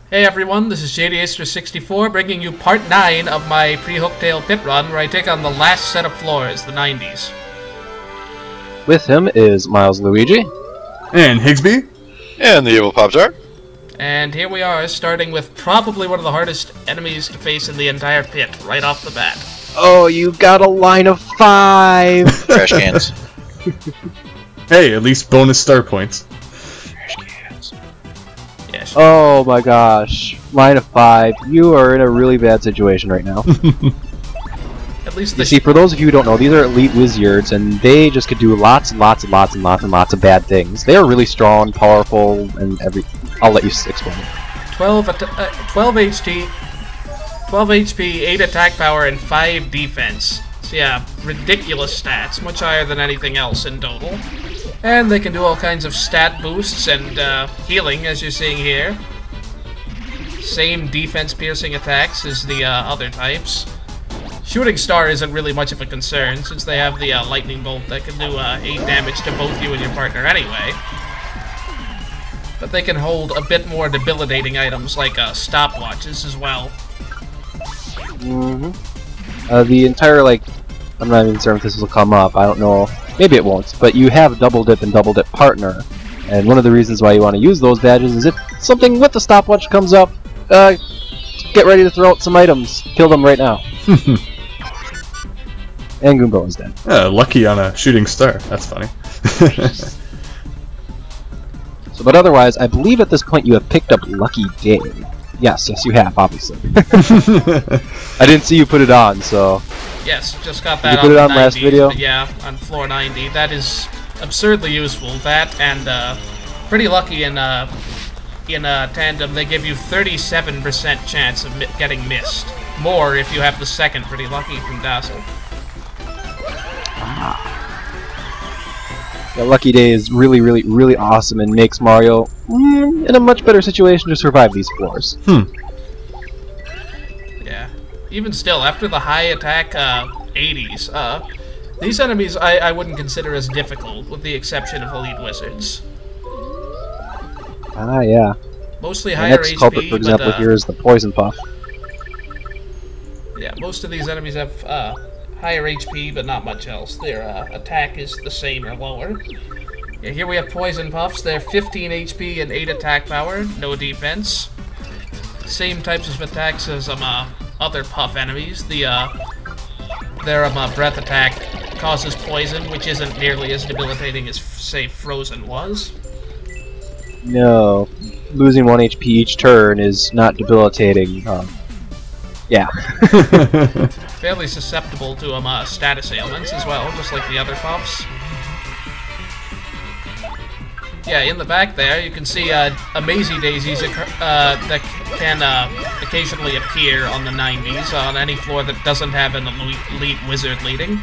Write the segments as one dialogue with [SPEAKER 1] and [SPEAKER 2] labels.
[SPEAKER 1] Hey everyone, this is JDAcer64 bringing you part 9 of my Pre-Hooktail pit run where I take on the last set of floors, the 90s.
[SPEAKER 2] With him is MilesLuigi.
[SPEAKER 3] And Higsby.
[SPEAKER 4] And the Evil Pop-Tart.
[SPEAKER 1] And here we are, starting with probably one of the hardest enemies to face in the entire pit, right off the bat.
[SPEAKER 2] Oh, you got a line of 5!
[SPEAKER 4] Trash cans.
[SPEAKER 3] Hey, at least bonus star points.
[SPEAKER 4] Trash cans.
[SPEAKER 1] Yes.
[SPEAKER 2] Oh my gosh. Line of 5. You are in a really bad situation right now.
[SPEAKER 1] At least
[SPEAKER 2] You see, for those of you who don't know, these are elite Wizzerds, and they just could do lots and lots and lots and lots and lots of bad things. They are really strong, powerful, and I'll let you explain.
[SPEAKER 1] 12 HP, 8 attack power, and 5 defense. So yeah, ridiculous stats, much higher than anything else in total. And they can do all kinds of stat boosts and healing, as you're seeing here. Same defense piercing attacks as the other types. Shooting Star isn't really much of a concern, since they have the Lightning Bolt that can do 8 damage to both you and your partner anyway. But they can hold a bit more debilitating items like stopwatches as well.
[SPEAKER 2] The entire, I'm not even certain if this will come up, I don't know, maybe it won't, but you have Double Dip and Double Dip Partner, and one of the reasons why you want to use those badges is if something with the stopwatch comes up, get ready to throw out some items, kill them right now. And Goombo is dead.
[SPEAKER 3] Lucky on a shooting star, that's funny.
[SPEAKER 2] So, but otherwise, I believe at this point you have picked up Lucky Day. Yes, you have, obviously. I didn't see you put it on, so...
[SPEAKER 1] Yes, just got that
[SPEAKER 2] Did you put it on
[SPEAKER 1] 90,
[SPEAKER 2] last video?
[SPEAKER 1] Yeah, on floor 90. That is absurdly useful. That and pretty lucky in tandem, they give you 37% chance of getting missed. More if you have the second pretty lucky from Dazzle.
[SPEAKER 2] Yeah, Lucky Day is really, really, really awesome and makes Mario in a much better situation to survive these floors.
[SPEAKER 1] Yeah. Even still, after the high attack 80s, these enemies I wouldn't consider as difficult, with the exception of Elite Wizzerds.
[SPEAKER 2] Ah, yeah.
[SPEAKER 1] Mostly
[SPEAKER 2] The
[SPEAKER 1] higher
[SPEAKER 2] next
[SPEAKER 1] HP,
[SPEAKER 2] culprit, for example,
[SPEAKER 1] but,
[SPEAKER 2] here is the Poison Puff.
[SPEAKER 1] yeah, most of these enemies have higher HP, but not much else. Their attack is the same or lower. Yeah, here we have Poison Puffs. They're 15 HP and 8 attack power, no defense. Same types of attacks as other Puff enemies. Their breath attack causes poison, which isn't nearly as debilitating as, say, Frozen was.
[SPEAKER 2] No, losing 1 HP each turn is not debilitating. Yeah.
[SPEAKER 1] Fairly susceptible to status ailments as well, just like the other Puffs. Yeah, in the back there, you can see Amazy Daisies that can occasionally appear on the 90s on any floor that doesn't have an elite wizard leading.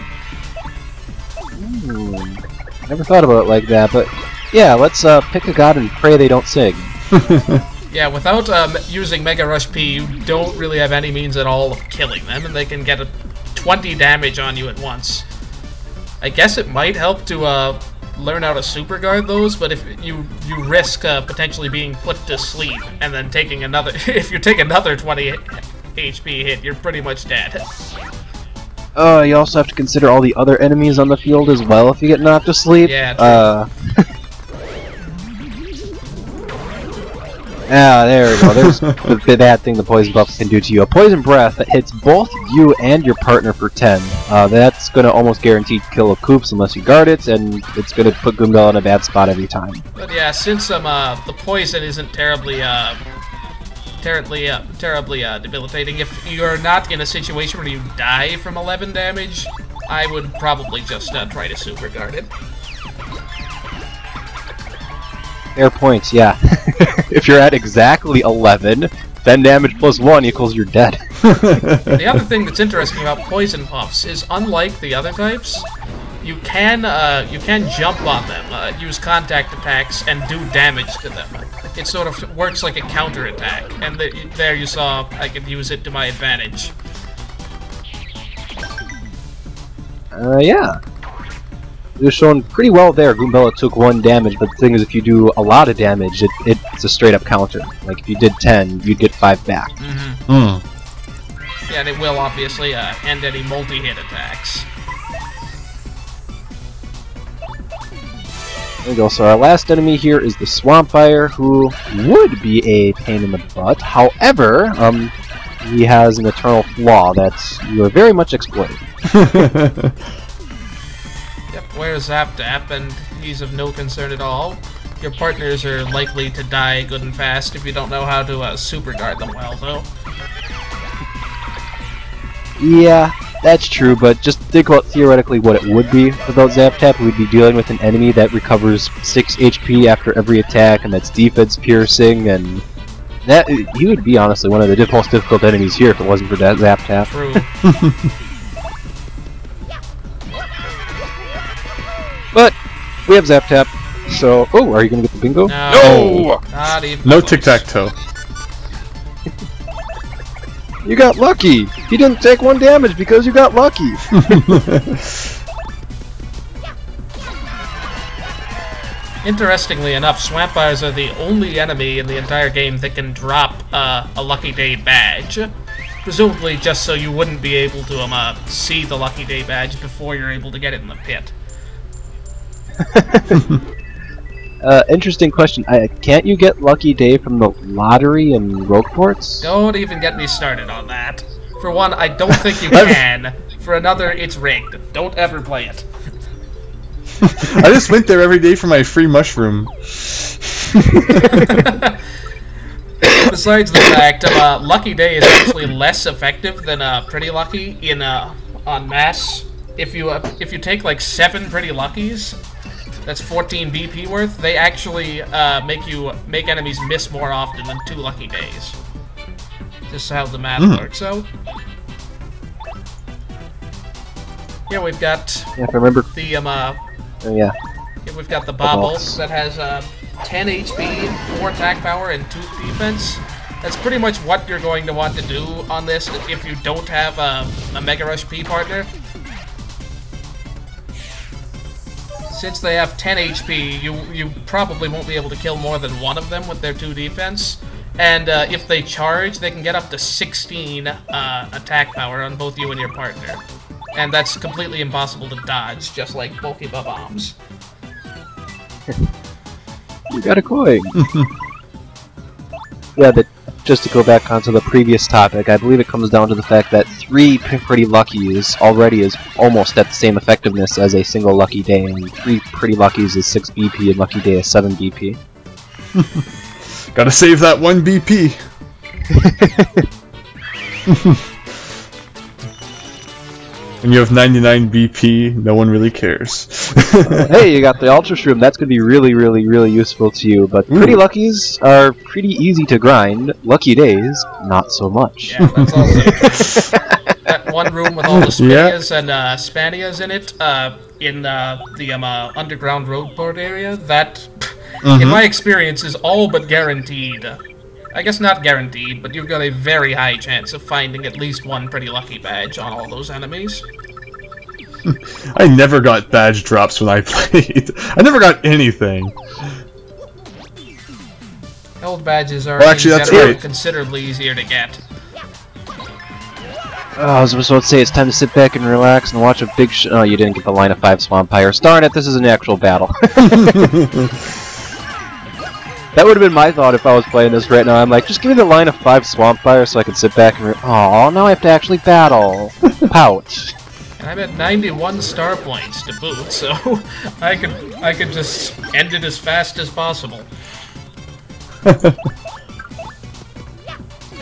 [SPEAKER 2] Never thought about it like that, but yeah, let's pick a god and pray they don't sing.
[SPEAKER 1] Yeah, without using Mega Rush P, you don't really have any means at all of killing them, and they can get 20 damage on you at once. I guess it might help to learn how to super guard those, but if you risk potentially being put to sleep and then taking another, if you take another 20 HP hit, you're pretty much dead.
[SPEAKER 2] You also have to consider all the other enemies on the field as well if you get knocked to sleep.
[SPEAKER 1] Yeah,
[SPEAKER 2] Ah, there we go. There's the bad thing the Poison Buffs can do to you. A Poison Breath that hits both you and your partner for 10. That's going to almost guarantee kill a Koops unless you guard it, and it's going to put Goombell in a bad spot every time.
[SPEAKER 1] But yeah, since the poison isn't terribly debilitating, if you're not in a situation where you die from 11 damage, I would probably just try to super guard it.
[SPEAKER 2] Fair points, yeah. If you're at exactly 11, 10 damage plus 1 equals you're dead.
[SPEAKER 1] The other thing that's interesting about Poison Puffs is, unlike the other types, you can jump on them, use contact attacks, and do damage to them. It sort of works like a counter attack, and there you saw I could use it to my advantage.
[SPEAKER 2] Yeah. it was shown pretty well there. Goombella took 1 damage, but the thing is, if you do a lot of damage, it's a straight up counter. Like if you did 10, you'd get 5 back.
[SPEAKER 1] Yeah, and it will obviously end any multi-hit attacks.
[SPEAKER 2] There we go. So our last enemy here is the Swampire, who would be a pain in the butt. However, he has an eternal flaw that you are very much exploiting.
[SPEAKER 1] Yep, where's ZapDap, and he's of no concern at all. Your partners are likely to die good and fast if you don't know how to super guard them well, though.
[SPEAKER 2] Yeah, that's true, but just think about theoretically what it would be without ZapTap. We'd be dealing with an enemy that recovers 6 HP after every attack, and that's defense piercing, and that he would be honestly one of the most difficult enemies here if it wasn't for that ZapTap.
[SPEAKER 1] True.
[SPEAKER 2] But we have ZapTap, so are you gonna get the bingo?
[SPEAKER 1] No! Not even
[SPEAKER 3] No
[SPEAKER 1] close.
[SPEAKER 3] tic-tac-toe.
[SPEAKER 2] You got lucky! He didn't take 1 damage because you got lucky!
[SPEAKER 1] Interestingly enough, Swampires are the only enemy in the entire game that can drop a Lucky Day badge. Presumably just so you wouldn't be able to see the Lucky Day badge before you're able to get it in the pit.
[SPEAKER 2] Interesting question. Can't you get Lucky Day from the lottery in Rogueports?
[SPEAKER 1] Don't even get me started on that. For one, I don't think you can. For another, it's rigged. Don't ever play it.
[SPEAKER 3] I just went there every day for my free mushroom.
[SPEAKER 1] Besides the fact, Lucky Day is actually less effective than Pretty Lucky in on mass. If you take like 7 Pretty Luckies, that's 14 BP worth. They actually make enemies miss more often than 2 Lucky Days. Just how the math works out. Here we've got
[SPEAKER 2] Yeah, if I remember.
[SPEAKER 1] the
[SPEAKER 2] Yeah.
[SPEAKER 1] Here we've got the Bobble that has 10 HP, 4 attack power, and 2 defense. That's pretty much what you're going to want to do on this if you don't have a Mega Rush P partner. Since they have 10 HP, you probably won't be able to kill more than one of them with their 2 defense. And if they charge, they can get up to 16 attack power on both you and your partner. And that's completely impossible to dodge, just like bulky bombs.
[SPEAKER 2] You got a coin! Yeah, just to go back onto the previous topic, I believe it comes down to the fact that 3 Pretty Luckies already is almost at the same effectiveness as a single Lucky Day, and 3 Pretty Luckies is 6 BP and Lucky Day is 7 BP.
[SPEAKER 3] Gotta save that 1 BP. When you have 99 BP, no one really cares.
[SPEAKER 2] Hey, you got the Ultra Shroom. That's going to be really, really, really useful to you. But Pretty Luckies are pretty easy to grind. Lucky Days, not so much.
[SPEAKER 1] Yeah, that's also that one room with all the Spanias and Spanias in it, in the underground roadboard area. That, in my experience, is all but guaranteed. I guess not guaranteed, but you've got a very high chance of finding at least 1 Pretty Lucky badge on all those enemies.
[SPEAKER 3] I never got badge drops when I played. I never got anything.
[SPEAKER 1] Gold badges are
[SPEAKER 3] Well, actually,
[SPEAKER 1] in
[SPEAKER 3] that's
[SPEAKER 1] general
[SPEAKER 3] right.
[SPEAKER 1] considerably easier to get.
[SPEAKER 2] I was about to say it's time to sit back and relax and watch a big oh, you didn't get the line of 5 Swampires. Darn it, this is an actual battle. That would have been my thought if I was playing this right now. I'm like, just give me the line of 5 Swampire so I can sit back and oh, now I have to actually battle. Pout.
[SPEAKER 1] And I'm at 91 star points to boot, so I could just end it as fast as possible.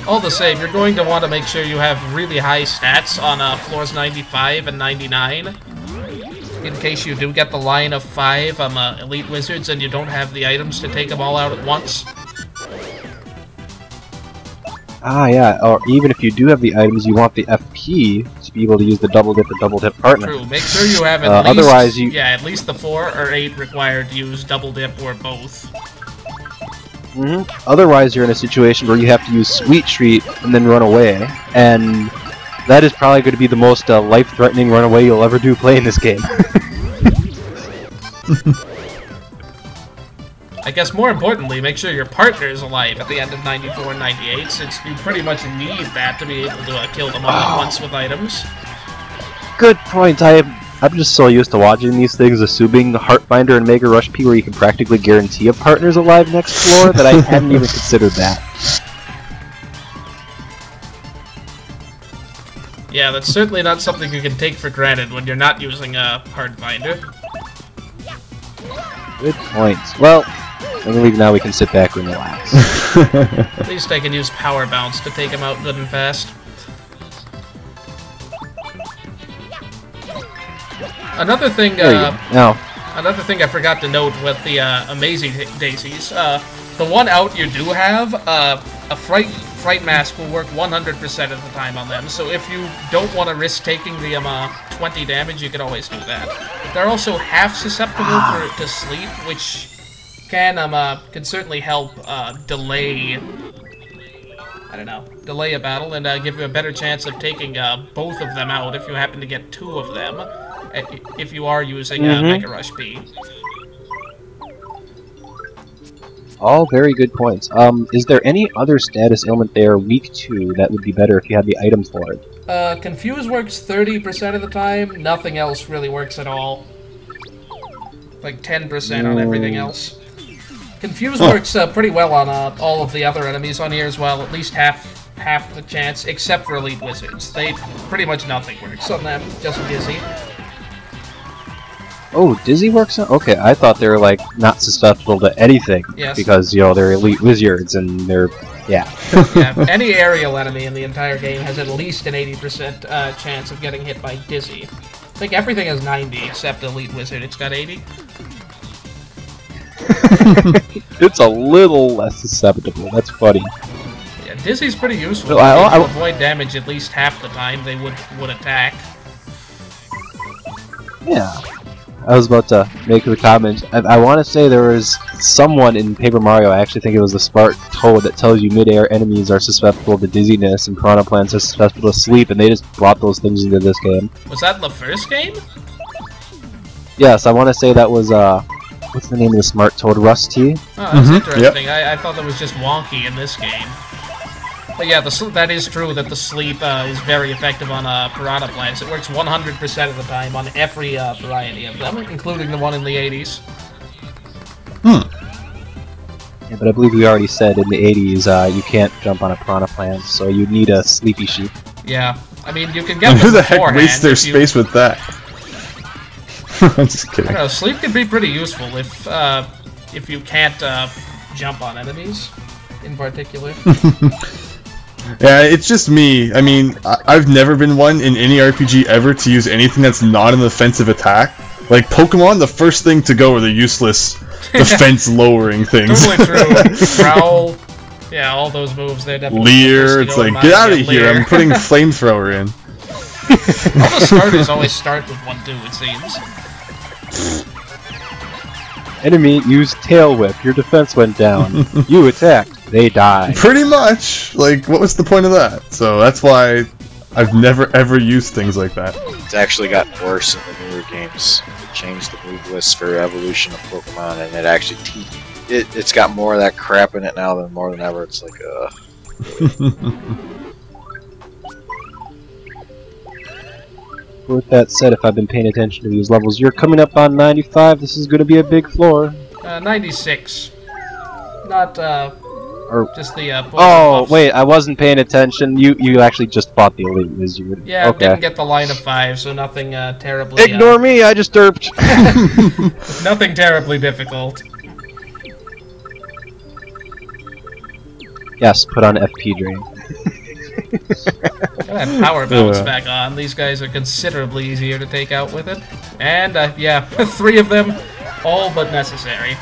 [SPEAKER 1] All the same, you're going to want to make sure you have really high stats on floors 95 and 99. In case you do get the line of 5 Elite Wizzerds and you don't have the items to take them all out at once.
[SPEAKER 2] Ah, yeah, or even if you do have the items, you want the FP to be able to use the double dip partner.
[SPEAKER 1] True, make sure you have at least,
[SPEAKER 2] otherwise you...
[SPEAKER 1] yeah, at least the 4 or 8 required to use double dip or both.
[SPEAKER 2] Otherwise you're in a situation where you have to use Sweet Treat and then run away, and that is probably going to be the most life-threatening runaway you'll ever do playing this game.
[SPEAKER 1] I guess more importantly, make sure your partner is alive at the end of 94 and 98, since you pretty much need that to be able to kill them all at once with items.
[SPEAKER 2] Good point. I'm just so used to watching these things, assuming Heartbinder and Mega Rush P, where you can practically guarantee a partner's alive next floor, that I hadn't even considered that.
[SPEAKER 1] Yeah, that's certainly not something you can take for granted when you're not using a Heartbinder.
[SPEAKER 2] Good point. Well, I believe now we can sit back and relax.
[SPEAKER 1] At least I can use Power Bounce to take him out good and fast. Another thing, another thing I forgot to note with the Amazing Daisies, the one out you do have, a Fright Mask will work 100% of the time on them, so if you don't want to risk taking the 20 damage, you can always do that. They're also half susceptible to sleep, which can certainly help delay a battle and give you a better chance of taking both of them out if you happen to get 2 of them, if you are using Mega Rush B.
[SPEAKER 2] All very good points. Is there any other status ailment they are weak to that would be better if you had the item for it?
[SPEAKER 1] Confuse works 30% of the time, nothing else really works at all. Like 10% on everything else. Confuse works pretty well on all of the other enemies on here as well, at least half the chance, except for Elite Wizzerds. Pretty much nothing works on them, just Dizzy.
[SPEAKER 2] Oh, Dizzy works on? Okay, I thought they were, like, not susceptible to anything.
[SPEAKER 1] Yes.
[SPEAKER 2] Because, you know, they're Elite Wizzerds and they're... yeah.
[SPEAKER 1] Yeah, any aerial enemy in the entire game has at least an 80% chance of getting hit by Dizzy. I think everything has 90 except Elite Wizzard. It's got 80.
[SPEAKER 2] It's a little less susceptible. That's funny.
[SPEAKER 1] Yeah, Dizzy's pretty useful.
[SPEAKER 2] So I
[SPEAKER 1] avoid damage at least half the time they would attack.
[SPEAKER 2] Yeah. I was about to make the comment. I want to say there was someone in Paper Mario, I actually think it was the Spark Toad, that tells you mid-air enemies are susceptible to dizziness and Piranha Plants are susceptible to sleep, and they just brought those things into this game.
[SPEAKER 1] Was that in the first game?
[SPEAKER 2] Yes, I want to say that was, what's the name of the Smart Toad? Rusty?
[SPEAKER 1] Oh, that's interesting. Yep. I thought that was just wonky in this game. But yeah, that is true that the sleep is very effective on Piranha Plants. It works 100% of the time on every variety of them, including the one in the 80s.
[SPEAKER 2] Yeah, but I believe we already said in the 80s you can't jump on a Piranha Plant, so you need a Sleepy Sheep.
[SPEAKER 1] Yeah, I mean, you can get them
[SPEAKER 3] Who the heck
[SPEAKER 1] beforehand
[SPEAKER 3] wastes their space with that? I'm just kidding.
[SPEAKER 1] I don't know, sleep can be pretty useful if you can't jump on enemies, in particular.
[SPEAKER 3] Yeah, it's just me. I mean, I've never been one in any RPG ever to use anything that's not an offensive attack. Like, Pokemon, the first thing to go are the useless defense-lowering things.
[SPEAKER 1] Totally true. Prowl, yeah, all those moves, they're definitely...
[SPEAKER 3] Leer, it's like, get out of here, I'm putting Flamethrower in.
[SPEAKER 1] All the starters always start with 1-2, it seems.
[SPEAKER 2] Enemy used Tail Whip, your defense went down. You attacked, they died.
[SPEAKER 3] Pretty much! Like, what was the point of that? So that's why I've never ever used things like that.
[SPEAKER 4] It's actually gotten worse in the newer games. It changed the move list for evolution of Pokemon, and it actually it's got more of that crap in it now than more than ever. It's like,
[SPEAKER 2] With that said, if I've been paying attention to these levels, you're coming up on 95. This is going to be a big floor.
[SPEAKER 1] 96. Not, just the,
[SPEAKER 2] oh, wait, I wasn't paying attention. You actually just fought the Elite Wizard.
[SPEAKER 1] Yeah,
[SPEAKER 2] okay.
[SPEAKER 1] Didn't get the line of 5, so nothing, terribly...
[SPEAKER 2] Ignore me, I just derped.
[SPEAKER 1] Nothing terribly difficult.
[SPEAKER 2] Yes, put on FP Drain.
[SPEAKER 1] Got that power bounce back on. These guys are considerably easier to take out with it. And, yeah, 3 of them, all but necessary.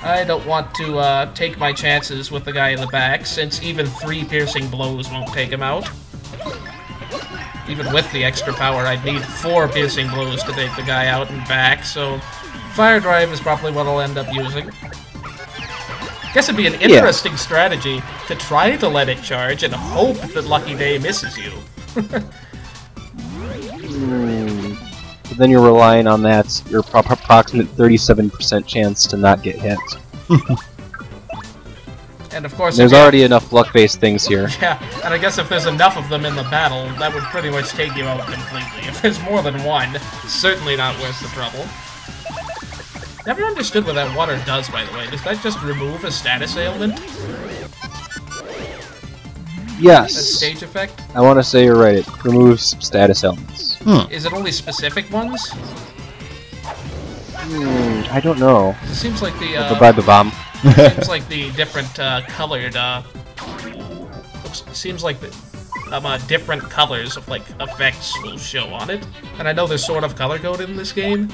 [SPEAKER 1] I don't want to take my chances with the guy in the back, since even 3 piercing blows won't take him out. Even with the extra power, I'd need 4 piercing blows to take the guy out and back, so Fire Drive is probably what I'll end up using. I guess it'd be an interesting strategy to try to let it charge and hope that Lucky Day misses you.
[SPEAKER 2] but then you're relying on your approximate 37% chance to not get hit.
[SPEAKER 1] And of course,
[SPEAKER 2] there's already enough luck-based things here.
[SPEAKER 1] Yeah, and I guess if there's enough of them in the battle, that would pretty much take you out completely. If there's more than one, certainly not worth the trouble. Never understood what that water does, by the way. Does that just remove a status ailment?
[SPEAKER 2] Yes.
[SPEAKER 1] That stage effect?
[SPEAKER 2] I want to say you're right. It removes status ailments.
[SPEAKER 1] Is it only specific ones?
[SPEAKER 2] I don't know.
[SPEAKER 1] It seems like the
[SPEAKER 2] Ba-ba-ba-bam.
[SPEAKER 1] seems like the different colored seems like the different colors of like effects will show on it. And I know there's sort of color coded in this game.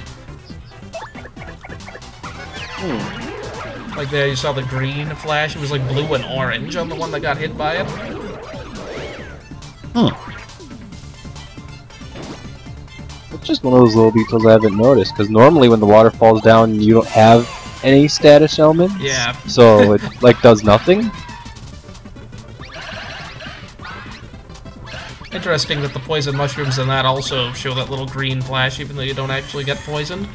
[SPEAKER 1] Like there you saw the green flash, it was like blue and orange on the one that got hit by it.
[SPEAKER 2] It's just one of those little details I haven't noticed, because normally when the water falls down you don't have any status elements.
[SPEAKER 1] Yeah.
[SPEAKER 2] So it like does nothing.
[SPEAKER 1] Interesting that the poison mushrooms and that also show that little green flash even though you don't actually get poisoned.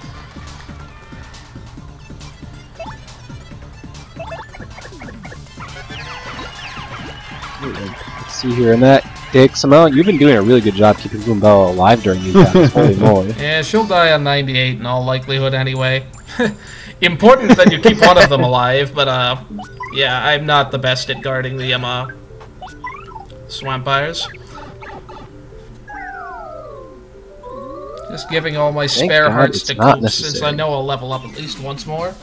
[SPEAKER 2] Let's see here, and that takes some out. You've been doing a really good job keeping Goombella alive during these battles. Holy moly.
[SPEAKER 1] Yeah, she'll die on 98 in all likelihood anyway. Important that you keep one of them alive, but yeah, I'm not the best at guarding the Swampires. Just giving all my spare hearts to Coops, since I know I'll level up at least once more.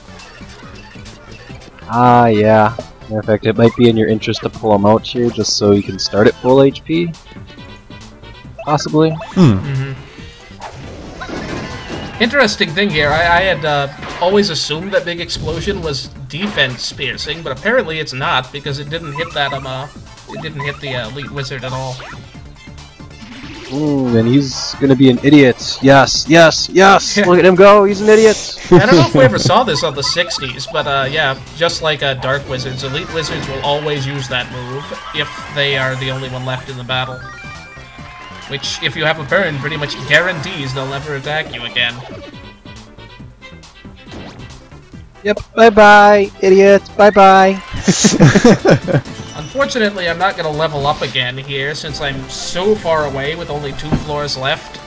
[SPEAKER 2] Ah, yeah. Matter of fact, it might be in your interest to pull him out here just so you can start at full HP. Possibly.
[SPEAKER 1] Interesting thing here, I had always assumed that Big Explosion was defense piercing, but apparently it's not because it didn't hit that it didn't hit the Elite Wizard at all.
[SPEAKER 2] And he's gonna be an idiot. Yes, yes, yes! Look at him go, he's an idiot!
[SPEAKER 1] I don't know if we ever saw this on the 60s, but yeah, just like Dark Wizards, Elite Wizards will always use that move if they are the only one left in the battle. Which, if you have a burn, pretty much guarantees they'll never attack you again.
[SPEAKER 2] Yep, bye-bye, idiot, bye-bye.
[SPEAKER 1] Unfortunately, I'm not going to level up again here, since I'm so far away with only 2 floors left.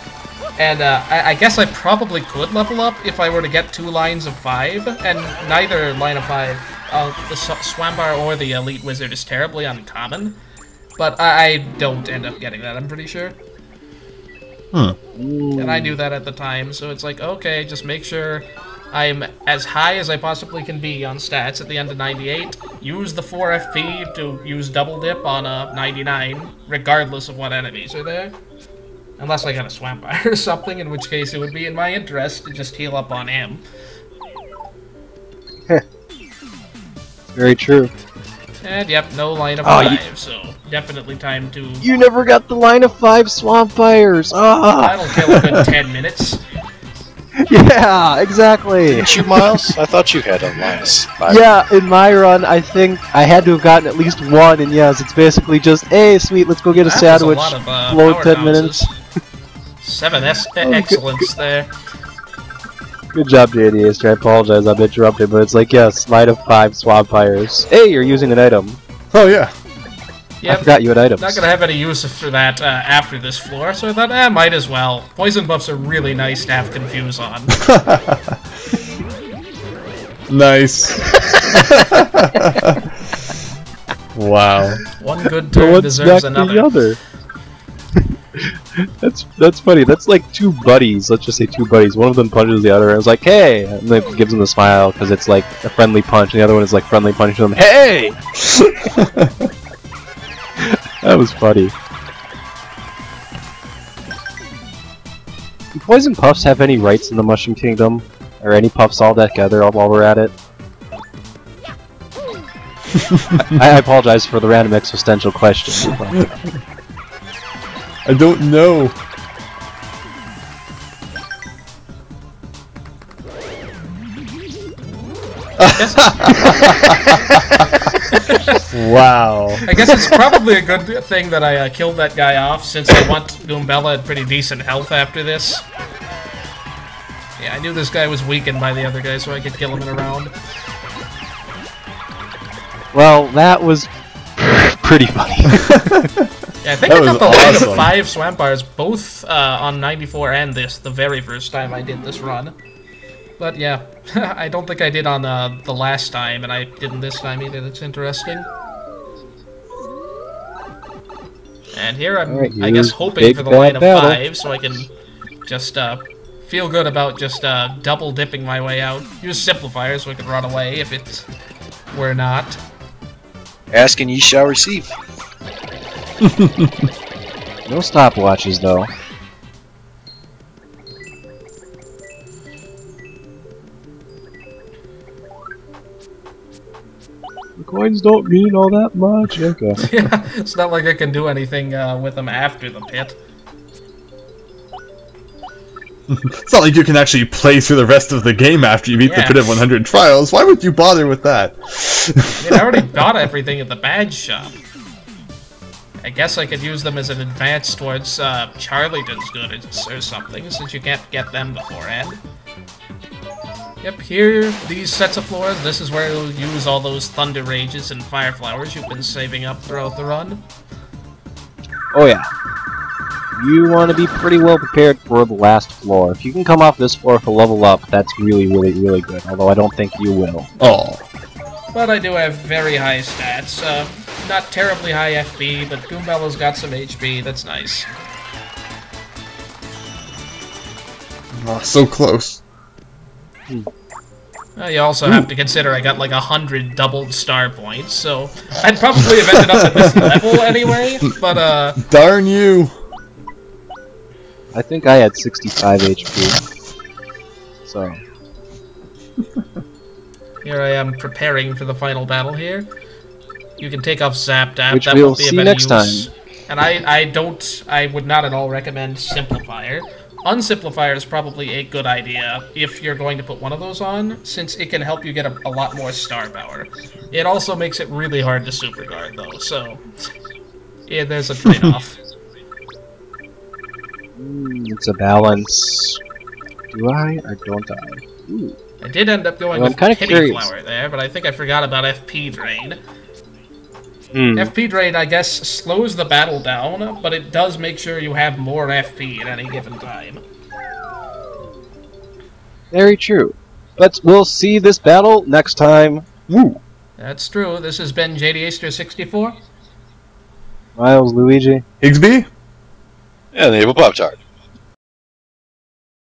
[SPEAKER 1] And I guess I probably could level up if I were to get 2 lines of 5, and neither line of 5, the Swampire or the Elite Wizard, is terribly uncommon. But I don't end up getting that, I'm pretty sure. And I knew that at the time, so it's like, okay, just make sure I'm as high as I possibly can be on stats at the end of 98. Use the 4 FP to use double dip on 99, regardless of what enemies are there. Unless I got a Swampire or something, in which case it would be in my interest to just heal up on him.
[SPEAKER 2] Very true.
[SPEAKER 1] And yep, no line of 5, so definitely time to...
[SPEAKER 2] You never got the line of 5 Swampires! Ah!
[SPEAKER 1] That'll kill a good 10 minutes.
[SPEAKER 2] Yeah, exactly!
[SPEAKER 4] Didn't you, Miles? I thought you had a minus 5.
[SPEAKER 2] Yeah, in my run, I think I had to have gotten at least 1, and yes, it's basically just, hey, sweet, let's go get a sandwich, float 10 minutes.
[SPEAKER 1] 7 excellence there.
[SPEAKER 2] Good job, JDH. I apologize, I'm interrupted, but it's like, yes, line of 5 Swampires. Hey, you're using an item.
[SPEAKER 3] Oh, yeah.
[SPEAKER 1] Yep,
[SPEAKER 2] I forgot you had items.
[SPEAKER 1] Not gonna have any use for that after this floor, so I thought, might as well. Poison buffs are really nice to have Confuse on.
[SPEAKER 3] Nice. Wow.
[SPEAKER 1] One good turn deserves another.
[SPEAKER 2] The other? That's funny. That's like 2 buddies. Let's just say 2 buddies. One of them punches the other and is like, hey! And then gives him the smile because it's like a friendly punch, and the other one is like friendly punch to him, hey! That was funny. Do Poison Puffs have any rights in the Mushroom Kingdom? Or any puffs all together while we're at it? I apologize for the random existential question.
[SPEAKER 3] I don't know. Wow.
[SPEAKER 1] I guess it's probably a good thing that I killed that guy off, since I want Goombella at pretty decent health after this. Yeah, I knew this guy was weakened by the other guy, so I could kill him in a round.
[SPEAKER 2] Well, that was pretty funny.
[SPEAKER 1] Yeah, I think I got the line of 5 Swampires, both on 94 and this, the very first time I did this run. But yeah, I don't think I did on the last time, and I didn't this time either. That's interesting. And here I'm,
[SPEAKER 2] right,
[SPEAKER 1] I guess, hoping for the line of
[SPEAKER 2] battle.
[SPEAKER 1] 5, so I can just feel good about just double dipping my way out. Use Simplifier so I can run away if it were not.
[SPEAKER 4] Ask and ye shall receive.
[SPEAKER 2] No stopwatches, though. The coins don't mean all that much. Okay.
[SPEAKER 1] Yeah, it's not like I can do anything with them after the pit.
[SPEAKER 3] It's not like you can actually play through the rest of the game after you beat the Pit of 100 Trials. Why would you bother with that?
[SPEAKER 1] I mean, I already bought everything at the badge shop. I guess I could use them as an advance towards Charlieton's goods or something, since you can't get them beforehand. Yep, here, these sets of floors, this is where you'll use all those Thunder Rages and Fire Flowers you've been saving up throughout the run.
[SPEAKER 2] Oh yeah. You want to be pretty well prepared for the last floor. If you can come off this floor for level up, that's really, really, really good. Although I don't think you will.
[SPEAKER 3] Oh.
[SPEAKER 1] But I do have very high stats. Not terribly high FP, but Goombellow's got some HP. That's nice.
[SPEAKER 3] Oh, so close.
[SPEAKER 1] You also have to consider I got like 100 doubled star points, so I'd probably have ended up at this level anyway, but
[SPEAKER 3] Darn you!
[SPEAKER 2] I think I had 65 HP. So.
[SPEAKER 1] Here I am preparing for the final battle here. You can take off Zap Dap,
[SPEAKER 2] Which
[SPEAKER 1] that
[SPEAKER 2] we'll
[SPEAKER 1] won't be of
[SPEAKER 2] see
[SPEAKER 1] any
[SPEAKER 2] next
[SPEAKER 1] use.
[SPEAKER 2] time.
[SPEAKER 1] And I would not at all recommend Simplifier. Unsimplifier is probably a good idea if you're going to put one of those on, since it can help you get a lot more star power. It also makes it really hard to super guard though, so yeah, there's a trade-off.
[SPEAKER 2] It's a balance. Do I or don't I? Ooh.
[SPEAKER 1] I did end up going with Pity Flower there, but I think I forgot about FP Drain. FP Drain, I guess, slows the battle down, but it does make sure you have more FP at any given time.
[SPEAKER 2] Very true. But we'll see this battle next time. Woo!
[SPEAKER 1] That's true. This has been JDAster64.
[SPEAKER 2] MilesLuigi.
[SPEAKER 3] Higsby?
[SPEAKER 4] And the Evil Pop-Tart.